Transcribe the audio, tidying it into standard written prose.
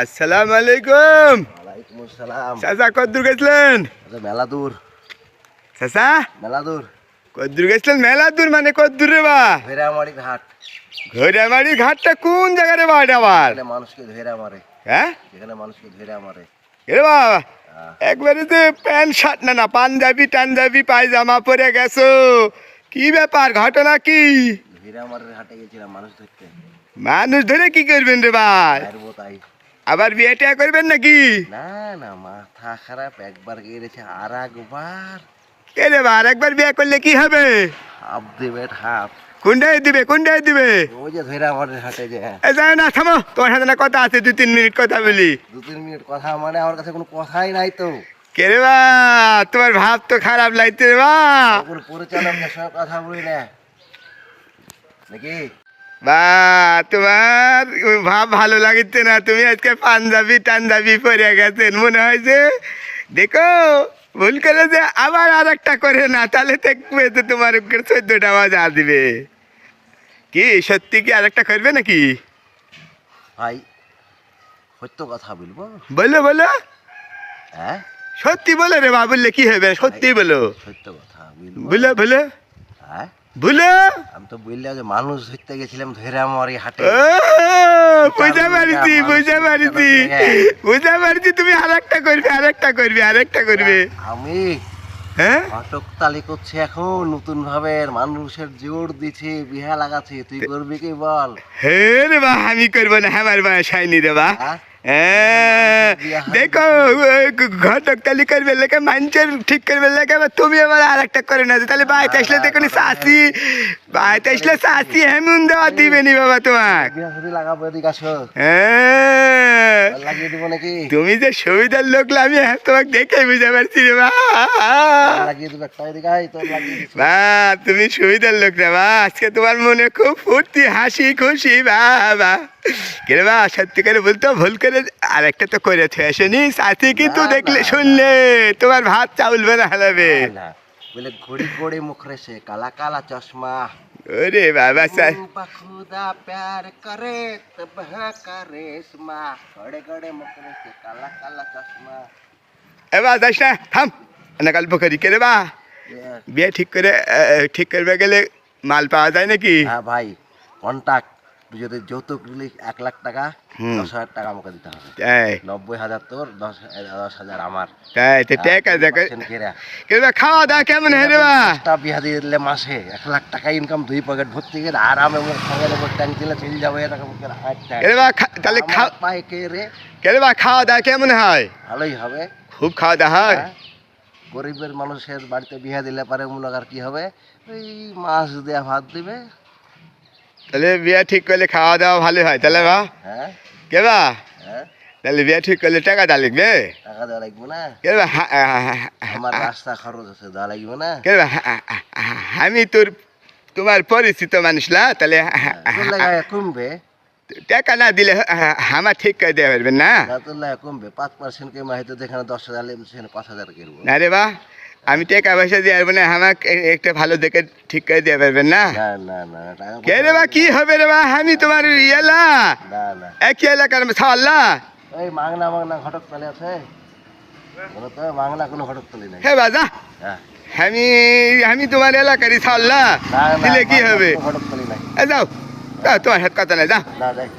আসসালামু আলাইকুম। ওয়ালাইকুম আসসালাম। চাচা কদ্দূর গেছিলেন? মেলা দূর। চাচা মেলা দূর। কদ্দূর গেছিলেন? মেলা দূর মানে কদ্দূর রে বা? ভেড়ামারি ঘাট। ঘোড়ামারি ঘাটটা কোন জায়গা রে বা এটা আবার? এখানে মানুষকে ধেরা মারে। হ্যাঁ এখানে মানুষকে ধেরা মারে। এ বা একবারে যে প্যান্ট শার্ট না পাঞ্জাবি টাঞ্জাবি পায়জামা পরে গেছো, কি ব্যাপার, ঘটনা কি? ভেড়ামারের হাটে গেছিলাম মানুষ ধরতে। মানুষ ধরে কি করবেন রে ভাই? মারবো তাই। আবার বিয়ে টিয়া করবেন নাকি? না না, মাথা খারাপ, একবার গিয়েছে আর একবার কে রে বা, একবার বিয়ে করলে কি হবে? হাফ দেবে হাফ। কোনটাই দিবে? ওই যে ভেড়ামারের হাটে যে। এ যাও না, থামো, তোমার সাথে না কথা আছে, 2-3 মিনিট কথা বলি। 2-3 মিনিট কথা মানে আমার কাছে কোনো কথাই নাই তো। কে রে বা, তোমার ভাব তো খারাপ লাগছে রে বা। কোনো পরিচালকের সঙ্গে কথা বলি না নাকি? বা তোমার ভাব ভালো লাগছে না, তুমি আজকে পাঞ্জাবি টাঞ্জাবি পরে গেছেন, মনে হয় যে দেখো ভুল করে যে আবার আর একটা করে না, তাহলে দেখবে যে তোমার 14টা বাজা দিবে। কি সত্যি কি আর একটা করবে নাকি? ভাই সত্য কথা বলবো। বলো হ্যাঁ সত্যি বলো রে বা, বললে কি হবে, সত্যি বলো। সত্য কথা বলবো। বলো হ্যাঁ বলো। আমি তো বললাম যে মানুষ ধরতে গেছিলাম ভেড়ামারি হাটে। ও বুঝা পারছি তুমি আর একটা করবে। আমি হ্যাঁ হটকতালি করছি এখন, নতুন ভাবে মানুষের জোর দিছে, বিহা লাগাচ্ছে, তুই করবি কি বল? হে রে বা, আমি করবো না, আমার বয়স হয়নি রে বা। হ্যাঁ? দেখো ঘটক তালি করবে লেখা, মানুষের ঠিক করবে লেখা, তুমি আবার আর একটা করে না, তাহলে বাড়িতে আসলে দেখো চাষি হেমুন দেওয়া দিবে নি বাবা তোমাক। বিহা শুধু লাগাবো, এদিকে আসো। হ্যাঁ লাগিয়ে দিব নাকি? তুমি যে সুবিধার লোক, আমি তোমাকে দেখে বুঝতে পারছি রে বা। লাগিয়ে দিব একটা, এদিকে আয়, তোর লাগিয়ে দিচ্ছি। বা তুমি সুবিধার লোক রে বা, আজকে তোমার মনে খুব ফুর্তি হাসি খুশি বা কে রে বা, সত্যি করে বলতো, ভুল করে আর একটা তো করেছে আসেনি, সাথে কিন্তু দেখলে শুনলে তোমার ভাত চাউল বেনা হালাবে। না, বলে ঘড়ি ঘড়ি মুখ রেছে, কালা কালা চশমা। ওরে বাবা खुदा प्यार करे तब करे इस्मा, घड़े घड़े मुख রেছে, কালা কালা চশমা। এবার যাস না, থাম না, গল্প করি। কে রে বা, বিয়ে ঠিক করবে গেলে মাল পাওয়া যায় নাকি? হ্যাঁ ভাই, কন্টাক্ট, তুই যদি যৌতুক দিলি 1 লাখ টাকা, 10,000 টাকা আমাকে দিতে হবে। তাই 90,000 তোর, 10,000 আমার। তাই তো টাকা দেখো। কে রে বা, খাওয়া দাওয়া কেমন হয় রে বা? বিয়া দিয়ে দিলে মাসে 1 লাখ টাকা ইনকাম, 2 পকেট ভর্তি করে আরামে মুখ সঙ্গে ট্যাঙ্ক দিলে চলে যাবে। এরকম করে কে রে বা, তাহলে পাই কে রে? কে রে বা, খাওয়া দাওয়া কেমন হয়? ভালোই হবে। খুব খাওয়া দাওয়া হয়। হ্যাঁ? গরিবের মানুষের বাড়িতে বিয়া দিলে পারে মনে আর কি হবে, ওই মাছ দেয়া ভাত দিবে। তাহলে বিয়ে ঠিক করলে খাওয়া দাওয়া ভালো হয় তাহলে বা। হ্যাঁ কে বা, হ্যাঁ, তাহলে বিয়ে ঠিক করলে টাকা দেওয়া লাগবে। টাকা দেওয়া লাগবে না? কে বা, আমার রাস্তা খরচ আছে, দেওয়া লাগবে না? কে বা, আমি তোমার পরিচিত মানুষ না, তাহলে তোর লাগায় কমবে, টাকা না দিলে আমার ঠিক করে দেওয়া পারবেন না? তোর লাগায় কমবে। 5% কে মাহিতে যেখানে 10,000 লেম সেখানে 5,000 করবো। না রে বা, আমি টাকা পয়সা দিয়ে পারবো না, আমাকে একটা ভালো দেখে ঠিক করে দেওয়া পারবেন না? না না না, টাকা কে রে বা, কি হবে রে বা, আমি তোমার ইয়েলা না না, একই এলাকার ছাড়লা। ওই মাংনা ঘটক তলে আছে, বলো তো, মাংনা কোনো ঘটক তলি নাই। হে বাজা, হ্যাঁ, আমি তোমার এলাকারই ছাড়লা না না, দিলে কি হবে? ঘটক তলি নাই। যাও তোমার হাত কথা নাই, যাও। না যাই।